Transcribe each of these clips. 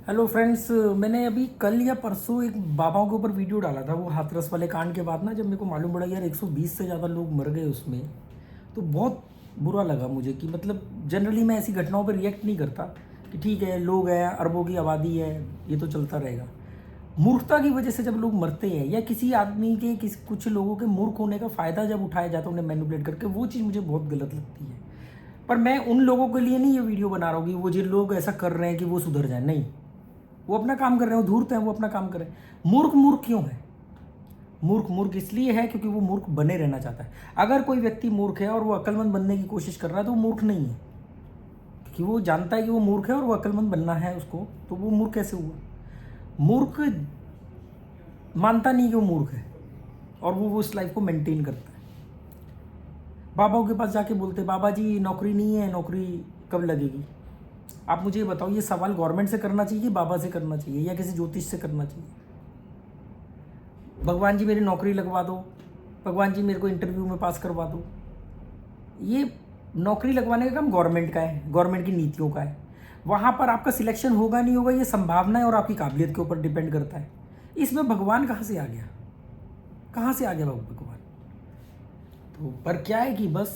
Hello friends, मैंने अभी कल या परसों एक बाबाओं के ऊपर वीडियो डाला था। वो हाथरस वाले कांड के बाद ना, जब मेरे को मालूम पड़ा यार 120 से ज़्यादा लोग मर गए उसमें, तो बहुत बुरा लगा मुझे। कि मतलब जनरली मैं ऐसी घटनाओं पर रिएक्ट नहीं करता कि ठीक है, लोग हैं, अरबों की आबादी है, ये तो चलता रहेगा। मूर्खता की वजह से जब लोग मरते हैं या किसी आदमी के कुछ लोगों के मूर्ख होने का फ़ायदा जब उठाया जाता है उन्हें मैनिपुलेट करके, वो चीज़ मुझे बहुत गलत लगती है। पर मैं उन लोगों के लिए नहीं ये वीडियो बना रहा हूँ कि वो जिन लोग ऐसा कर रहे हैं कि वो सुधर जाए। नहीं, वो अपना काम कर रहे हैं, वो धूर्त हैं, वो अपना काम कर रहे हैं। मूर्ख मूर्ख क्यों है? मूर्ख मूर्ख इसलिए है क्योंकि वो मूर्ख बने रहना चाहता है। अगर कोई व्यक्ति मूर्ख है और वो अक्लमंद बनने की कोशिश कर रहा है तो वो मूर्ख नहीं है, क्योंकि वो जानता है कि वो मूर्ख है और वो अक्लमंद बनना है उसको, तो वो मूर्ख कैसे हुआ? मूर्ख मानता नहीं कि वो मूर्ख है और वो उस लाइफ को मेंटेन करता है। बाबाओं के पास जाके बोलते, बाबा जी नौकरी नहीं है, नौकरी कब लगेगी? आप मुझे ये बताओ, ये सवाल गवर्नमेंट से करना चाहिए कि बाबा से करना चाहिए या किसी ज्योतिष से करना चाहिए? भगवान जी मेरी नौकरी लगवा दो, भगवान जी मेरे को इंटरव्यू में पास करवा दो। ये नौकरी लगवाने का काम गवर्नमेंट का है, गवर्नमेंट की नीतियों का है। वहाँ पर आपका सिलेक्शन होगा नहीं होगा, ये संभावना है और आपकी काबिलियत के ऊपर डिपेंड करता है। इसमें भगवान कहाँ से आ गया? कहाँ से आ गया भगवान? तो पर क्या है कि बस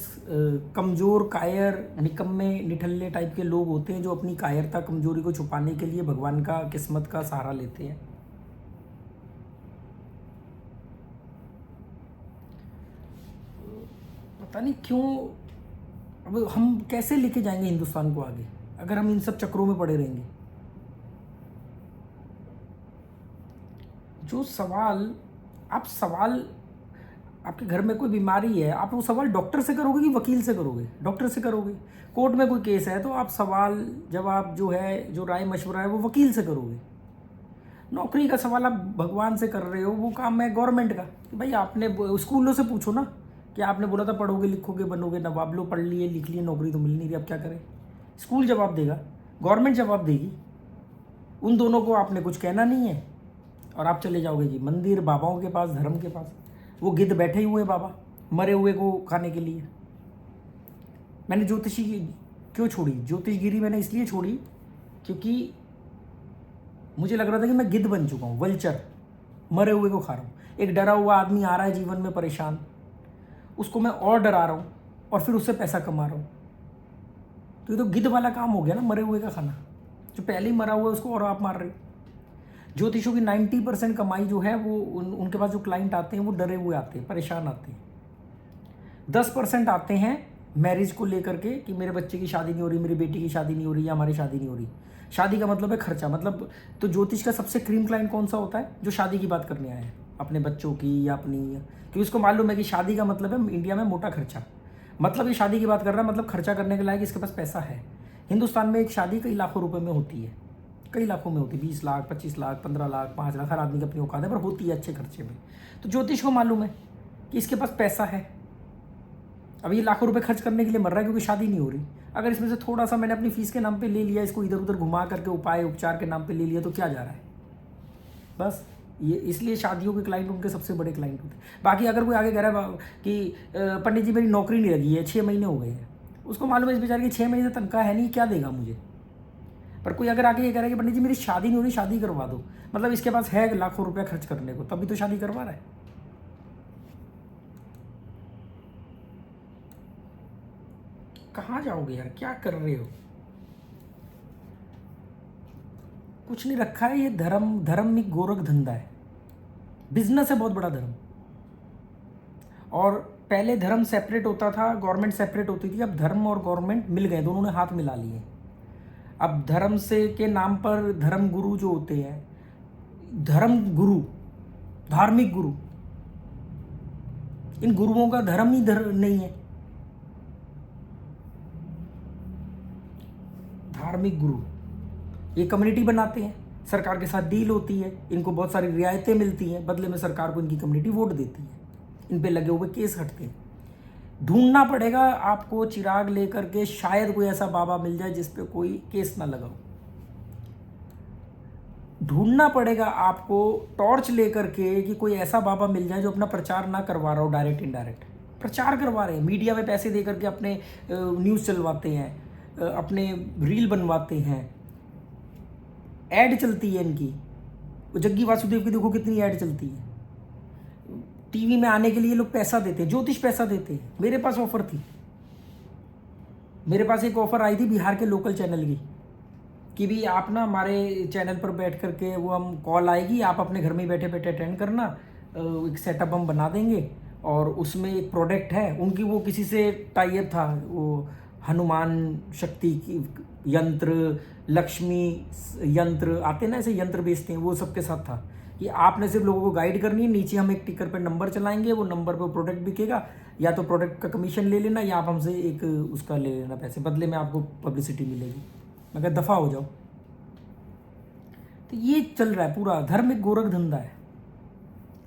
कमज़ोर, कायर, निकम्मे, निठल्ले टाइप के लोग होते हैं जो अपनी कायरता, कमजोरी को छुपाने के लिए भगवान का, किस्मत का सहारा लेते हैं। पता नहीं क्यों। अब हम कैसे लेके जाएंगे हिंदुस्तान को आगे अगर हम इन सब चक्रों में पड़े रहेंगे? जो सवाल आप सवाल आपके घर में कोई बीमारी है, आप वो सवाल डॉक्टर से करोगे कि वकील से करोगे? डॉक्टर से करोगे। कोर्ट में कोई केस है तो आप सवाल जवाब जो है, जो राय मशवरा है, वो वकील से करोगे। नौकरी का सवाल आप भगवान से कर रहे हो, वो काम है गवर्नमेंट का। कि भाई आपने स्कूलों से पूछो ना कि आपने बोला था पढ़ोगे लिखोगे बनोगे नवाब, लो पढ़ लिए लिख लिए, नौकरी तो मिल नहीं रही, अब क्या करें? स्कूल जवाब देगा, गवर्नमेंट जवाब देगी। उन दोनों को आपने कुछ कहना नहीं है और आप चले जाओगे जी मंदिर, बाबाओं के पास, धर्म के पास। वो गिद्ध बैठे ही हुए बाबा, मरे हुए को खाने के लिए। मैंने ज्योतिषी क्यों छोड़ी? ज्योतिषगिरी मैंने इसलिए छोड़ी क्योंकि मुझे लग रहा था कि मैं गिद्ध बन चुका हूँ, वल्चर, मरे हुए को खा रहा हूँ। एक डरा हुआ आदमी आ रहा है जीवन में परेशान, उसको मैं और डरा रहा हूँ और फिर उससे पैसा कमा रहा हूँ। तो ये तो गिद्ध वाला काम हो गया ना, मरे हुए का खाना। जो पहले ही मरा हुआ है उसको और आप मार रहे हो। ज्योतिषों की 90% कमाई जो है वो उनके पास जो क्लाइंट आते हैं वो डरे हुए आते हैं, परेशान आते हैं। 10% आते हैं मैरिज को लेकर के कि मेरे बच्चे की शादी नहीं हो रही, मेरी बेटी की शादी नहीं हो रही या हमारी शादी नहीं हो रही। शादी का मतलब है खर्चा, मतलब तो ज्योतिष का सबसे क्रीम क्लाइंट कौन सा होता है? जो शादी की बात करने आया है अपने बच्चों की या अपनी, क्योंकि उसको मालूम है कि शादी का मतलब है इंडिया में मोटा खर्चा। मतलब ये शादी की बात कर रहा है, मतलब खर्चा करने के लायक इसके पास पैसा है। हिंदुस्तान में एक शादी कई लाखों रुपए में होती है, कई लाखों में होती है, 20 लाख, 25 लाख, 15 लाख, 5 लाख, हर आदमी की अपनी औकात है, पर होती है अच्छे खर्चे में। तो ज्योतिष को मालूम है कि इसके पास पैसा है। अब ये लाखों रुपए खर्च करने के लिए मर रहा है क्योंकि शादी नहीं हो रही। अगर इसमें से थोड़ा सा मैंने अपनी फीस के नाम पे ले लिया, इसको इधर उधर घुमा करके उपाय उपचार के नाम पे ले लिया, तो क्या जा रहा है? बस ये इसलिए शादियों के क्लाइंट उनके सबसे बड़े क्लाइंट होते हैं। बाकी अगर कोई आगे कह रहा है कि पंडित जी मेरी नौकरी नहीं लगी है, 6 महीने हो गए हैं, उसको मालूम है इस बेचारे की 6 महीने से तनख्वाह है नहीं, क्या देगा मुझे? पर कोई अगर आगे ये कह रहा है कि पंडित जी मेरी शादी नहीं हो रही, शादी करवा दो, मतलब इसके पास है लाखों रुपया खर्च करने को, तभी तो शादी करवा रहा है। कहाँ जाओगे यार? क्या कर रहे हो? कुछ नहीं रखा है। ये धर्म, धर्म एक गोरख धंधा है, बिजनेस है बहुत बड़ा धर्म। और पहले धर्म सेपरेट होता था, गवर्नमेंट सेपरेट होती थी, अब धर्म और गवर्नमेंट मिल गए, दोनों ने हाथ मिला लिए। अब धर्म से के नाम पर धर्म गुरु जो होते हैं, धर्म गुरु, धार्मिक गुरु, इन गुरुओं का धर्म ही नहीं है। धार्मिक गुरु ये कम्युनिटी बनाते हैं, सरकार के साथ डील होती है, इनको बहुत सारी रियायतें मिलती हैं, बदले में सरकार को इनकी कम्युनिटी वोट देती है, इन पे लगे हुए केस हटते हैं। ढूंढना पड़ेगा आपको चिराग लेकर के, शायद कोई ऐसा बाबा मिल जाए जिस पे कोई केस ना लगाओ। ढूंढना पड़ेगा आपको टॉर्च लेकर के कि कोई ऐसा बाबा मिल जाए जो अपना प्रचार ना करवा रहा हो, डायरेक्ट इनडायरेक्ट प्रचार करवा रहे हैं, मीडिया में पैसे दे करके अपने न्यूज़ चलवाते हैं, अपने रील बनवाते हैं, ऐड चलती है इनकी। वो जग्गी वासुदेव की देखो कितनी ऐड चलती है। टीवी में आने के लिए लोग पैसा देते हैं, ज्योतिष पैसा देते हैं। मेरे पास ऑफर थी, मेरे पास एक ऑफर आई थी बिहार के लोकल चैनल की कि भी आप ना हमारे चैनल पर बैठ करके, वो हम कॉल आएगी, आप अपने घर में बैठे बैठे अटेंड करना, एक सेटअप हम बना देंगे और उसमें एक प्रोडक्ट है उनकी, वो किसी से टाई अप था, वो हनुमान शक्ति की यंत्र, लक्ष्मी यंत्र आते ना, ऐसे यंत्र बेचते हैं, वो सबके साथ था कि आपने सिर्फ लोगों को गाइड करनी है। नीचे हम एक टिकर पे नंबर चलाएंगे, वो नंबर पे प्रोडक्ट बिकेगा, या तो प्रोडक्ट का कमीशन ले लेना या आप हमसे एक उसका ले लेना पैसे, बदले में आपको पब्लिसिटी मिलेगी। मैं कहा दफ़ा हो जाओ। तो ये चल रहा है पूरा, धर्म एक गोरख धंधा है।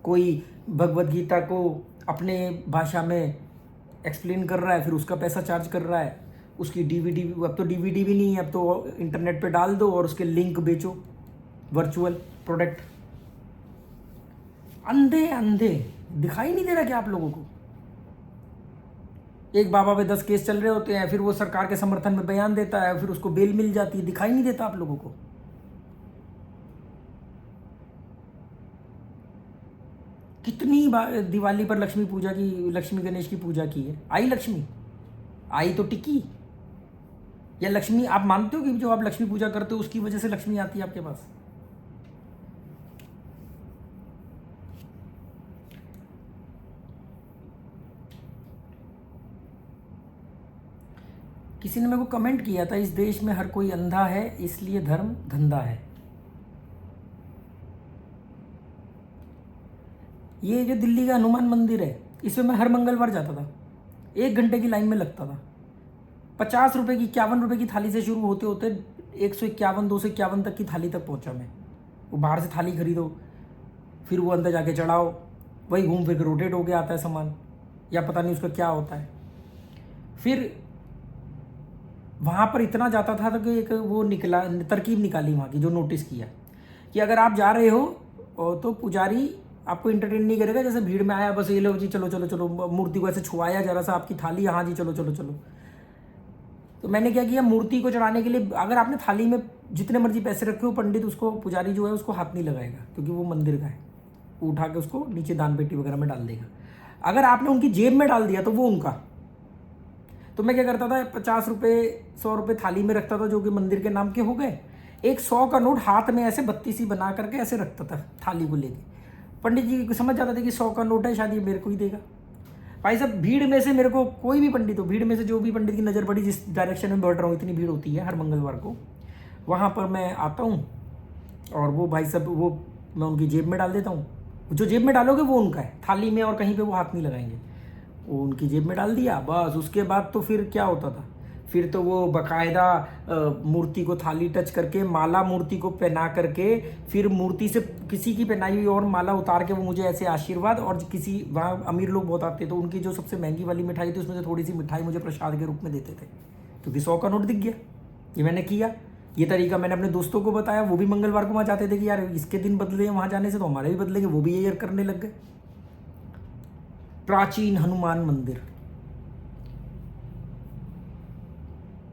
कोई भगवत गीता को अपने भाषा में एक्सप्लेन कर रहा है, फिर उसका पैसा चार्ज कर रहा है। उसकी डीवीडी, अब तो डीवीडी भी नहीं है, अब तो इंटरनेट पे डाल दो और उसके लिंक बेचो, वर्चुअल प्रोडक्ट। अंधे अंधे, दिखाई नहीं दे रहा क्या आप लोगों को? एक बाबा पे 10 केस चल रहे होते हैं, फिर वो सरकार के समर्थन में बयान देता है, फिर उसको बेल मिल जाती है। दिखाई नहीं देता आप लोगों को? कितनी दिवाली पर लक्ष्मी पूजा की, लक्ष्मी गणेश की पूजा की है? आई लक्ष्मी? आई तो टिकी? या लक्ष्मी आप मानते हो कि जो आप लक्ष्मी पूजा करते हो उसकी वजह से लक्ष्मी आती है आपके पास? किसी ने मेरे को कमेंट किया था, इस देश में हर कोई अंधा है इसलिए धर्म धंधा है। ये जो दिल्ली का हनुमान मंदिर है, इसमें मैं हर मंगलवार जाता था, 1 घंटे की लाइन में लगता था। 50 रुपये की, 51 रुपये की थाली से शुरू होते होते 151, 251 तक की थाली तक पहुंचा मैं। वो बाहर से थाली खरीदो, फिर वो अंदर जाके चढ़ाओ, वही घूम फिर के रोटेट होके आता है सामान, या पता नहीं उसका क्या होता है। फिर वहाँ पर इतना जाता था कि एक वो निकला, तरकीब निकाली वहाँ की, जो नोटिस किया कि अगर आप जा रहे हो तो पुजारी आपको इंटरटेन नहीं करेगा। जैसे भीड़ में आया, बस ये लो जी, चलो चलो चलो, मूर्ति को ऐसे छुआया जरा सा, आपकी थाली, हाँ जी चलो चलो चलो। तो मैंने क्या किया, मूर्ति को चढ़ाने के लिए अगर आपने थाली में जितने मर्जी पैसे रखे हो, पंडित उसको, पुजारी जो है उसको हाथ नहीं लगाएगा, क्योंकि वो मंदिर का है। वो उठा के उसको नीचे दान पेटी वगैरह में डाल देगा। अगर आपने उनकी जेब में डाल दिया तो वो उनका। तो मैं क्या करता था, 50 रुपये, 100 रुपये थाली में रखता था, जो कि मंदिर के नाम के हो गए। एक 100 का नोट हाथ में ऐसे बत्ती सी बना करके ऐसे रखता था थाली को लेके। पंडित जी समझ जाता था कि 100 का नोट है, शायद ये मेरे को ही देगा। भाई साहब, भीड़ में से मेरे को कोई भी पंडित हो, भीड़ में से जो भी पंडित की नज़र पड़ी, जिस डायरेक्शन में बढ़ रहा हूँ, इतनी भीड़ होती है हर मंगलवार को, वहाँ पर मैं आता हूँ और वो भाई साहब, वो मैं उनकी जेब में डाल देता हूँ। जो जेब में डालोगे वो उनका है, थाली में और कहीं पे वो हाथ नहीं लगाएंगे। वो उनकी जेब में डाल दिया, बस। उसके बाद तो फिर क्या होता था, फिर तो वो बकायदा मूर्ति को थाली टच करके, माला मूर्ति को पहना करके, फिर मूर्ति से किसी की पहनाई हुई और माला उतार के वो मुझे ऐसे आशीर्वाद, और किसी वहाँ अमीर लोग बहुत आते तो उनकी जो सबसे महंगी वाली मिठाई थी उसमें से थोड़ी सी मिठाई मुझे प्रसाद के रूप में देते थे, क्योंकि 100 का नोट दिख गया। ये मैंने किया, ये तरीका मैंने अपने दोस्तों को बताया। वो भी मंगलवार को वहाँ जाते थे कि यार इसके दिन बदले हैं वहाँ जाने से, तो हमारे भी बदलेंगे। वो भी ये करने लग गए। प्राचीन हनुमान मंदिर,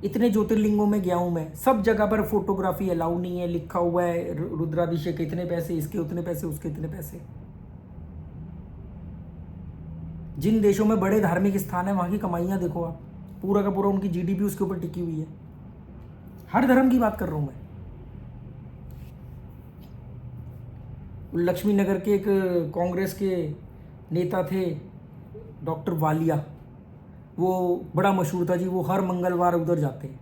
इतने ज्योतिर्लिंगों में गया हूं मैं, सब जगह पर फोटोग्राफी अलाउ नहीं है, लिखा हुआ है रुद्राभिषेक के इतने पैसे, इसके उतने पैसे, उसके इतने पैसे। जिन देशों में बड़े धार्मिक स्थान है वहां की कमाइयां देखो आप, पूरा का पूरा उनकी जीडीपी उसके ऊपर टिकी हुई है। हर धर्म की बात कर रहा हूं मैं। लक्ष्मी नगर के एक कांग्रेस के नेता थे, डॉक्टर वालिया, वो बड़ा मशहूर था जी। वो हर मंगलवार उधर जाते हैं।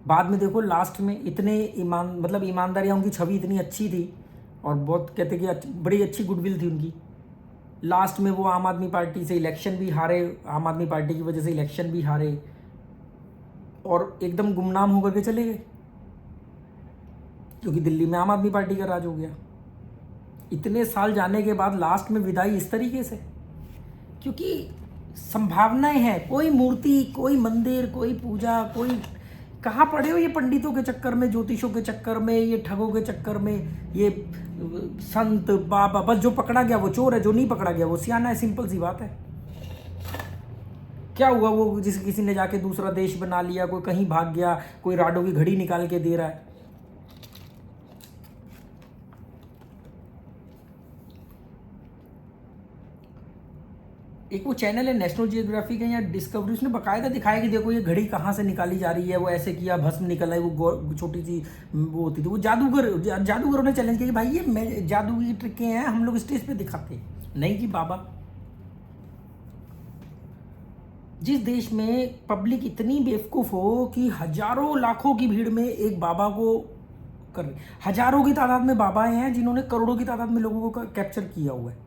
बाद में देखो लास्ट में इतने मतलब ईमानदारियाँ, उनकी छवि इतनी अच्छी थी और बहुत कहते कि बड़ी अच्छी गुडविल थी उनकी। लास्ट में वो आम आदमी पार्टी से इलेक्शन भी हारे, आम आदमी पार्टी की वजह से इलेक्शन भी हारे और एकदम गुमनाम होकर के चले गए, क्योंकि दिल्ली में आम आदमी पार्टी का राज हो गया। इतने साल जाने के बाद लास्ट में विदाई इस तरीके से, क्योंकि संभावनाएं हैं। कोई मूर्ति, कोई मंदिर, कोई पूजा, कोई कहाँ पड़े हो ये पंडितों के चक्कर में, ज्योतिषों के चक्कर में, ये ठगों के चक्कर में, ये संत बाबा। बस जो पकड़ा गया वो चोर है, जो नहीं पकड़ा गया वो सियाना है। सिंपल सी बात है। क्या हुआ, वो जिस किसी ने जाके दूसरा देश बना लिया, कोई कहीं भाग गया, कोई राडो की घड़ी निकाल के दे रहा है। एक वो चैनल है नेशनल जियोग्राफिक है या डिस्कवरी, उसने बकायदा दिखाया कि देखो ये घड़ी कहाँ से निकाली जा रही है, वो ऐसे किया भस्म निकला है, वो छोटी सी वो होती थी, वो जादूगरों ने चैलेंज किया कि भाई ये जादू की ट्रिकें हैं, हम लोग स्टेज पे दिखाते हैं। नहीं जी बाबा, जिस देश में पब्लिक इतनी बेवकूफ़ हो कि हजारों लाखों की भीड़ में एक बाबा को कर, हजारों की तादाद में बाबाएं हैं जिन्होंने करोड़ों की तादाद में लोगों को कैप्चर किया हुआ है।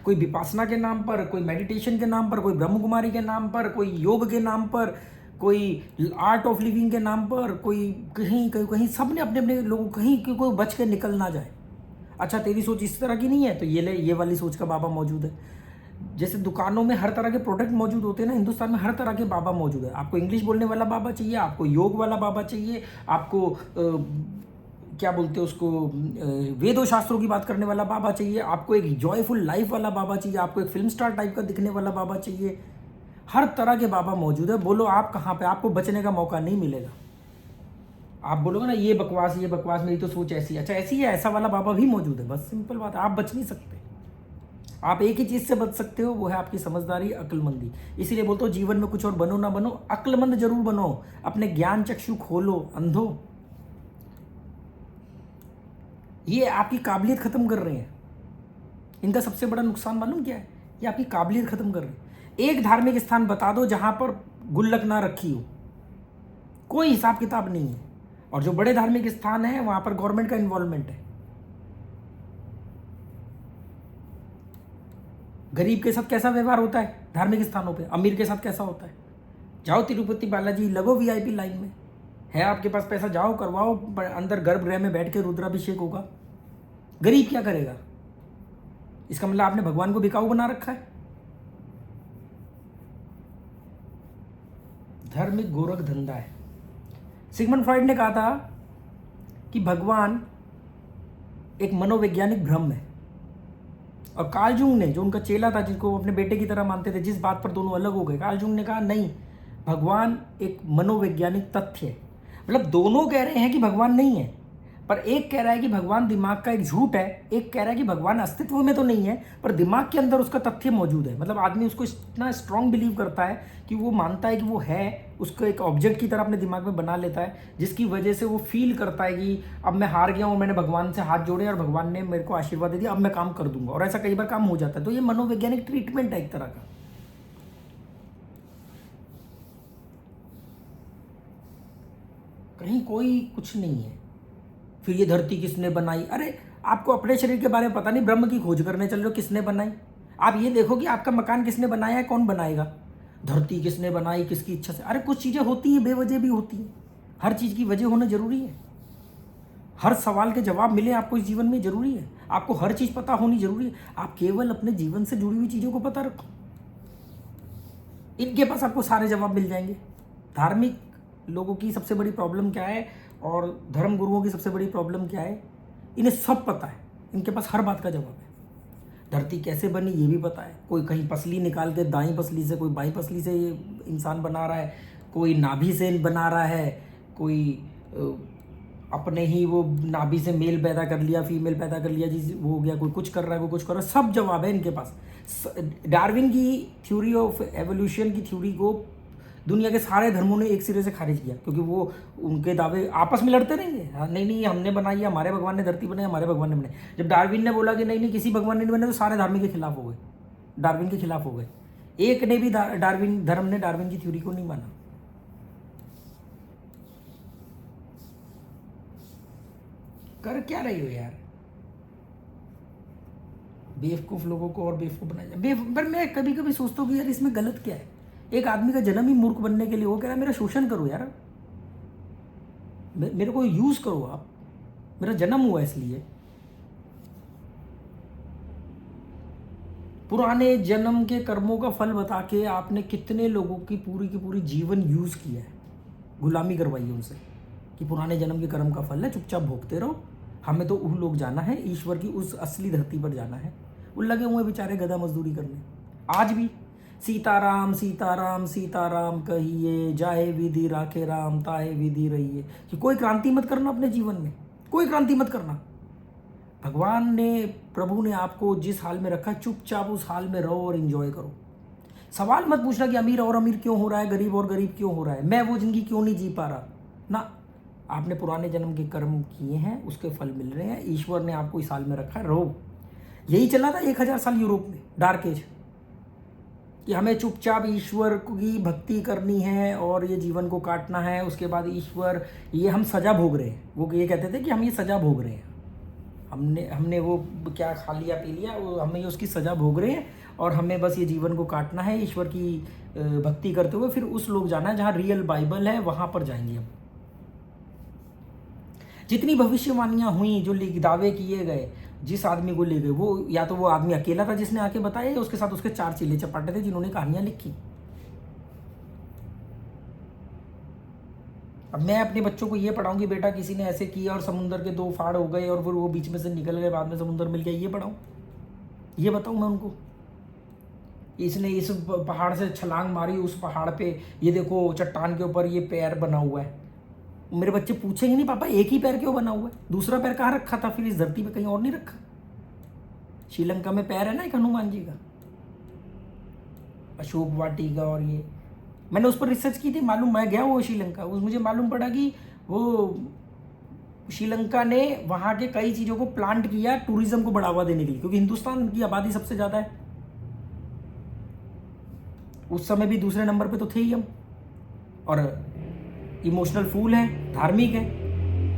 कोई विपासना के नाम पर, कोई मेडिटेशन के नाम पर, कोई ब्रह्म कुमारी के नाम पर, कोई योग के नाम पर, कोई आर्ट ऑफ लिविंग के नाम पर, कोई कहीं कहीं कहीं, सब ने अपने अपने लोगों, कहीं कोई बच के निकल ना जाए। अच्छा तेरी सोच इस तरह की नहीं है तो ये ले, ये वाली सोच का बाबा मौजूद है। जैसे दुकानों में हर तरह के प्रोडक्ट मौजूद होते हैं ना, हिंदुस्तान में हर तरह के बाबा मौजूद है। आपको इंग्लिश बोलने वाला बाबा चाहिए, आपको योग वाला बाबा चाहिए, आपको क्या बोलते हैं उसको, वेदों शास्त्रों की बात करने वाला बाबा चाहिए, आपको एक जॉयफुल लाइफ वाला बाबा चाहिए, आपको एक फिल्म स्टार टाइप का दिखने वाला बाबा चाहिए। हर तरह के बाबा मौजूद है। बोलो आप कहाँ पे, आपको बचने का मौका नहीं मिलेगा। आप बोलोगे ना ये बकवास मेरी तो सोच ऐसी है, अच्छा ऐसी है, ऐसा वाला बाबा भी मौजूद है। बस सिंपल बात है, आप बच नहीं सकते। आप एक ही चीज से बच सकते हो, वो है आपकी समझदारी, अक्लमंदी। इसीलिए बोलते हो जीवन में कुछ और बनो ना बनो, अक्लमंद जरूर बनो, अपने ज्ञान चक्षु खोलो अंधो। ये आपकी काबिलियत खत्म कर रहे हैं। इनका सबसे बड़ा नुकसान मालूम क्या है, ये आपकी काबिलियत खत्म कर रहे हैं। एक धार्मिक स्थान बता दो जहां पर गुल्लक ना रखी हो, कोई हिसाब किताब नहीं है। और जो बड़े धार्मिक स्थान है वहां पर गवर्नमेंट का इन्वॉल्वमेंट है। गरीब के साथ कैसा व्यवहार होता है धार्मिक स्थानों पे, अमीर के साथ कैसा होता है। जाओ तिरुपति बालाजी, लगो वीआईपी लाइन में, है आपके पास पैसा, जाओ करवाओ, अंदर गर्भगृह में बैठ के रुद्राभिषेक होगा। गरीब क्या करेगा? इसका मतलब आपने भगवान को बिकाऊ बना रखा है। धर्म एक गोरख धंधा है। सिगमंड फ्रॉइड ने कहा था कि भगवान एक मनोवैज्ञानिक भ्रम है। और कार्ल जूंग ने, जो उनका चेला था जिसको वो अपने बेटे की तरह मानते थे, जिस बात पर दोनों अलग हो गए, कार्ल जूंग ने कहा नहीं, भगवान एक मनोवैज्ञानिक तथ्य है। मतलब दोनों कह रहे हैं कि भगवान नहीं है, पर एक कह रहा है कि भगवान दिमाग का एक झूठ है, एक कह रहा है कि भगवान अस्तित्व में तो नहीं है पर दिमाग के अंदर उसका तथ्य मौजूद है। मतलब आदमी उसको इतना स्ट्रांग बिलीव करता है कि वो मानता है कि वो है, उसको एक ऑब्जेक्ट की तरह अपने दिमाग में बना लेता है, जिसकी वजह से वो फील करता है कि अब मैं हार गया हूँ, मैंने भगवान से हाथ जोड़े और भगवान ने मेरे को आशीर्वाद दे दिया, अब मैं काम कर दूंगा। और ऐसा कई बार काम हो जाता है। तो ये मनोवैज्ञानिक ट्रीटमेंट है एक तरह का। कहीं कोई कुछ नहीं है। फिर ये धरती किसने बनाई? अरे आपको अपने शरीर के बारे में पता नहीं, ब्रह्म की खोज करने चल रहे हो, किसने बनाई? आप ये देखो कि आपका मकान किसने बनाया है, कौन बनाएगा? धरती किसने बनाई, किसकी इच्छा से? अरे कुछ चीजें होती हैं बेवजह भी होती हैं। हर चीज की वजह होना जरूरी है। हर सवाल के जवाब मिले आपको इस जीवन में जरूरी है। आपको हर चीज पता होनी जरूरी है। आप केवल अपने जीवन से जुड़ी हुई चीजों को पता रखो, इनके पास आपको सारे जवाब मिल जाएंगे। धार्मिक लोगों की सबसे बड़ी प्रॉब्लम क्या है और धर्म गुरुओं की सबसे बड़ी प्रॉब्लम क्या है? इन्हें सब पता है, इनके पास हर बात का जवाब है। धरती कैसे बनी ये भी पता है। कोई कहीं पसली निकाल के दाई पसली से, कोई बाई पसली से ये इंसान बना रहा है, कोई नाभि से बना रहा है, कोई अपने ही वो नाभि से मेल पैदा कर लिया, फीमेल पैदा कर लिया, जी वो हो गया, कोई कुछ कर रहा है, कोई कुछ कर रहा है, सब जवाब है इनके पास। डार्विन की थ्योरी ऑफ एवोल्यूशन की थ्योरी को दुनिया के सारे धर्मों ने एक सिरे से खारिज किया, क्योंकि वो उनके दावे आपस में लड़ते रहेंगे। हाँ, नहीं नहीं हमने बनाई है, हमारे भगवान ने धरती बनाई, हमारे भगवान ने बनाई। जब डार्विन ने बोला कि नहीं नहीं किसी भगवान ने नहीं बनाई, तो सारे धार्मिक के खिलाफ हो गए, डार्विन के खिलाफ हो गए। एक ने भी डार्विन धर्म ने डार्विन की थ्योरी को नहीं माना। कर क्या रही हो यार? बेवकूफ लोगों को और बेवकूफ बनाया। पर मैं कभी कभी सोचता हूँ कि यार इसमें गलत क्या है? एक आदमी का जन्म ही मूर्ख बनने के लिए, वो कह रहा है मेरा शोषण करो यार, मेरे को यूज करो आप, मेरा जन्म हुआ इसलिए। पुराने जन्म के कर्मों का फल बता के आपने कितने लोगों की पूरी जीवन यूज किया है, गुलामी करवाई है उनसे कि पुराने जन्म के कर्म का फल है, चुपचाप भोगते रहो, हमें तो उन लोग जाना है, ईश्वर की उस असली धरती पर जाना है। वो लगे हुए बेचारे गधा मजदूरी करने। आज भी सीताराम सीताराम सीताराम कहिए, जाए विधि राखे राम, ताए विधि रहिए। कि कोई क्रांति मत करना अपने जीवन में, कोई क्रांति मत करना। भगवान ने, प्रभु ने आपको जिस हाल में रखा, चुपचाप उस हाल में रहो और एंजॉय करो। सवाल मत पूछना कि अमीर और अमीर क्यों हो रहा है, गरीब और गरीब क्यों हो रहा है, मैं वो जिंदगी क्यों नहीं जी पा रहा ना। आपने पुराने जन्म के कर्म किए हैं, उसके फल मिल रहे हैं, ईश्वर ने आपको इस हाल में रखा है, रहो। यही चला था 1000 साल यूरोप में, डार्क एज, कि हमें चुपचाप ईश्वर की भक्ति करनी है और ये जीवन को काटना है, उसके बाद ईश्वर, ये हम सजा भोग रहे हैं। वो ये कहते थे कि हम ये सजा भोग रहे हैं, हमने वो क्या खा लिया पी लिया, वो हमें ये उसकी सजा भोग रहे हैं और हमें बस ये जीवन को काटना है ईश्वर की भक्ति करते हुए, फिर उस लोग जाना है जहाँ रियल बाइबल है, वहाँ पर जाएंगे हम। जितनी भविष्यवाणियाँ हुई, जो दावे किए गए, जिस आदमी को ले गए, वो या तो वो आदमी अकेला था जिसने आके बताया, या उसके साथ उसके 4 चेले चपाटे थे जिन्होंने कहानियां लिखी। अब मैं अपने बच्चों को ये पढ़ाऊंगी, बेटा किसी ने ऐसे किया और समुंदर के 2 फाड़ हो गए और फिर वो बीच में से निकल गए, बाद में समुंदर मिल गया, ये पढ़ाऊं? ये बताऊं मैं उनको? इसने इस पहाड़ से छलांग मारी, उस पहाड़ पे ये देखो चट्टान के ऊपर ये पैर बना हुआ है। मेरे बच्चे पूछेंगे नहीं पापा एक ही पैर क्यों बना हुआ है, दूसरा पैर कहाँ रखा था फिर इस धरती पे, कहीं और नहीं रखा? श्रीलंका में पैर है ना एक हनुमान जी का, अशोक वाटिका, और ये मैंने उस पर रिसर्च की थी, मालूम, मैं गया वो श्रीलंका, उस मुझे मालूम पड़ा कि वो श्रीलंका ने वहाँ के कई चीज़ों को प्लांट किया टूरिज्म को बढ़ावा देने के लिए, क्योंकि हिंदुस्तान की आबादी सबसे ज़्यादा है, उस समय भी दूसरे नंबर पे तो थे ही हम, और इमोशनल फूल है, धार्मिक है,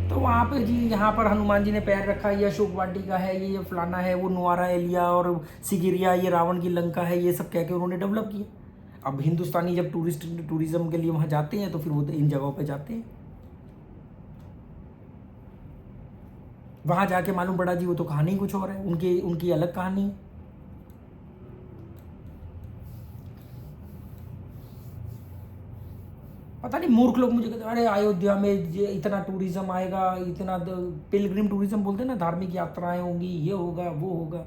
तो वहाँ पे जी यहाँ पर हनुमान जी ने पैर रखा, ये अशोक वाटिका है, ये फलाना है, वो नुआरा एलिया और सिगिरिया, ये रावण की लंका है, ये सब कह के उन्होंने डेवलप किया। अब हिंदुस्तानी जब टूरिज्म के लिए वहाँ जाते हैं तो फिर वो इन जगहों पे जाते हैं, वहाँ जाके मालूम पड़ा जी वो तो कहानी कुछ और है, उनकी अलग कहानी है। पता नहीं मूर्ख लोग मुझे कहते हैं अरे अयोध्या में इतना टूरिज्म आएगा, इतना पिलग्रिम टूरिज्म बोलते हैं ना, धार्मिक यात्राएं होंगी, ये होगा वो होगा।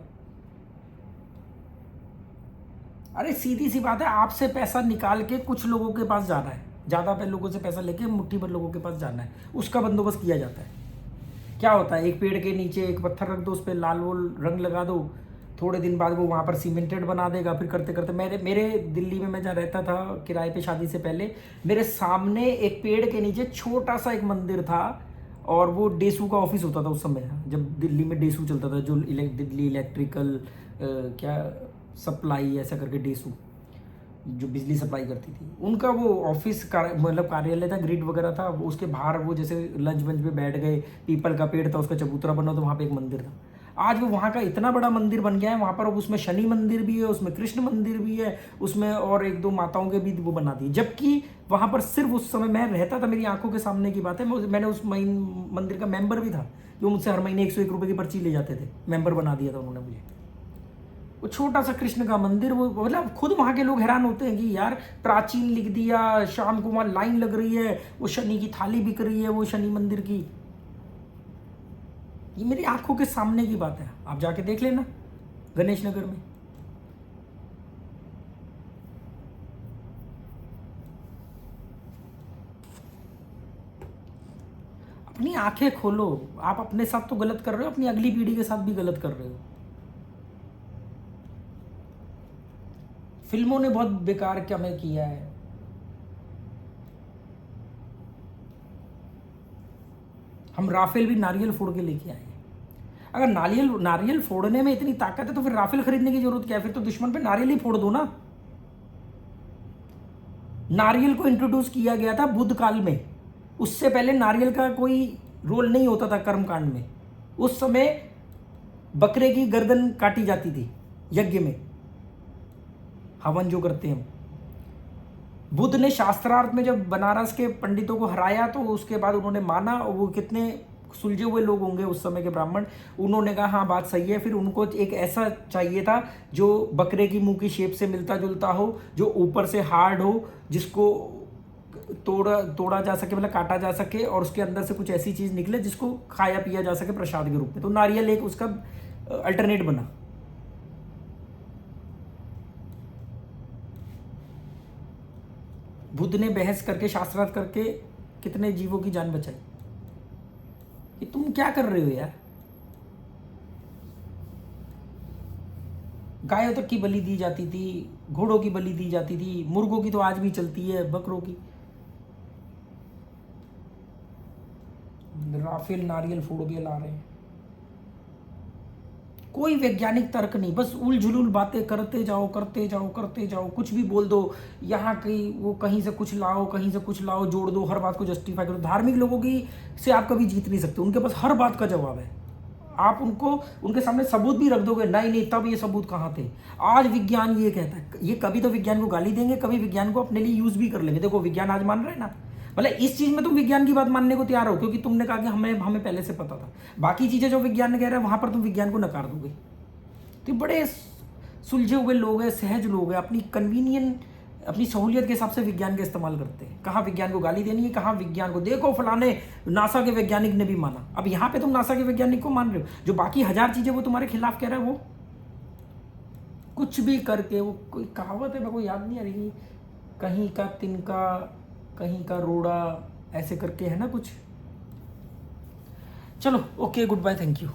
अरे सीधी सी बात है, आपसे पैसा निकाल के कुछ लोगों के पास जाना है, ज़्यादा लोगों से पैसा लेके मुट्ठी भर लोगों के पास जाना है, उसका बंदोबस्त किया जाता है। क्या होता है, एक पेड़ के नीचे एक पत्थर रख दो, उस पर लाल वोल रंग लगा दो, थोड़े दिन बाद वो वहाँ पर सीमेंटेड बना देगा, फिर करते करते मेरे दिल्ली में मैं जहाँ रहता था किराए पे शादी से पहले, मेरे सामने एक पेड़ के नीचे छोटा सा एक मंदिर था, और वो डेसू का ऑफिस होता था उस समय, जब दिल्ली में डेसू चलता था, जो दिल्ली इलेक्ट्रिकल क्या सप्लाई ऐसा करके, डेसू जो बिजली सप्लाई करती थी, उनका वो ऑफिस मतलब कार्यालय था, ग्रिड वगैरह था, उसके बाहर वो जैसे लंच वंच पे बैठ गए, पीपल का पेड़ था, उसका चबूतरा बना, तो वहाँ पे एक मंदिर था। आज वो वहाँ का इतना बड़ा मंदिर बन गया है, वहाँ पर उसमें शनि मंदिर भी है, उसमें कृष्ण मंदिर भी है, उसमें और 1-2 माताओं के भी वो बना दी, जबकि वहाँ पर सिर्फ उस समय मैं रहता था, मेरी आंखों के सामने की बात है, मैंने उस मंदिर का मेंबर भी था, जो मुझसे हर महीने 101 रुपये की पर्ची ले जाते थे, मेंबर बना दिया था उन्होंने मुझे। वो छोटा सा कृष्ण का मंदिर, वो मतलब खुद वहाँ के लोग हैरान होते हैं कि यार प्राचीन लिख दिया, शाम को वहाँ लाइन लग रही है, वो शनि की थाली बिक रही है, वो शनि मंदिर की। ये मेरी आंखों के सामने की बात है, आप जाके देख लेना गणेश नगर में। अपनी आंखें खोलो, आप अपने साथ तो गलत कर रहे हो, अपनी अगली पीढ़ी के साथ भी गलत कर रहे हो। फिल्मों ने बहुत बेकार क्या मैं किया है। हम राफेल भी नारियल फोड़ के लेके आए हैं। अगर नारियल फोड़ने में इतनी ताकत है तो फिर राफेल खरीदने की जरूरत क्या है, फिर तो दुश्मन पे नारियल ही फोड़ दो ना। नारियल को इंट्रोड्यूस किया गया था बुद्ध काल में, उससे पहले नारियल का कोई रोल नहीं होता था कर्मकांड में। उस समय बकरे की गर्दन काटी जाती थी यज्ञ में, हवन जो करते हैं। बुद्ध ने शास्त्रार्थ में जब बनारस के पंडितों को हराया तो उसके बाद उन्होंने माना, और वो कितने सुलझे हुए लोग होंगे उस समय के ब्राह्मण, उन्होंने कहा हाँ बात सही है। फिर उनको एक ऐसा चाहिए था जो बकरे की मुंह की शेप से मिलता जुलता हो, जो ऊपर से हार्ड हो, जिसको तोड़ा जा सके, मतलब काटा जा सके, और उसके अंदर से कुछ ऐसी चीज निकले जिसको खाया पिया जा सके प्रसाद के रूप में। तो नारियल एक उसका अल्टरनेट बना। बुद्ध ने बहस करके, शास्त्रार्थ करके कितने जीवों की जान बचाई। कि तुम क्या कर रहे हो यार। गायों तक की बलि दी जाती थी, घोड़ों की बलि दी जाती थी, मुर्गों की तो आज भी चलती है, बकरों की। राफेल नारियल फोड़ के ला रहे हैं। कोई वैज्ञानिक तर्क नहीं, बस उलझुल बातें करते जाओ करते जाओ करते जाओ, कुछ भी बोल दो। यहाँ कहीं वो कहीं से कुछ लाओ, कहीं से कुछ लाओ, जोड़ दो, हर बात को जस्टिफाई करो। धार्मिक लोगों की से आप कभी जीत नहीं सकते, उनके पास हर बात का जवाब है। आप उनको उनके सामने सबूत भी रख दोगे, नहीं नहीं तब ये सबूत कहाँ थे, आज विज्ञान ये कहता है, ये कभी तो विज्ञान को गाली देंगे, कभी विज्ञान को अपने लिए यूज भी कर लेंगे। देखो विज्ञान आज मान रहे हैं ना, मतलब इस चीज में तुम विज्ञान की बात मानने को तैयार हो क्योंकि तुमने कहा कि हमें हमें पहले से पता था। बाकी चीजें जो विज्ञान ने कह रहा है वहां पर तुम विज्ञान को नकार दोगे। तो बड़े सुलझे हुए लोग हैं, सहज लोग हैं, अपनी कन्वीनियंट, अपनी सहूलियत के हिसाब से विज्ञान का इस्तेमाल करते हैं। कहाँ विज्ञान को गाली देनी है, कहाँ विज्ञान को देखो फलाने नासा के वैज्ञानिक ने भी माना। अब यहाँ पे तुम नासा के वैज्ञानिक को मान रहे हो, जो बाकी 1000 चीजें वो तुम्हारे खिलाफ कह रहा है, वो कुछ भी करके। वो कोई कहावत है, मेरे को याद नहीं आ रही, कहीं का तिनका कहीं का रोड़ा, ऐसे करके है ना कुछ। चलो okay, goodbye, thank you.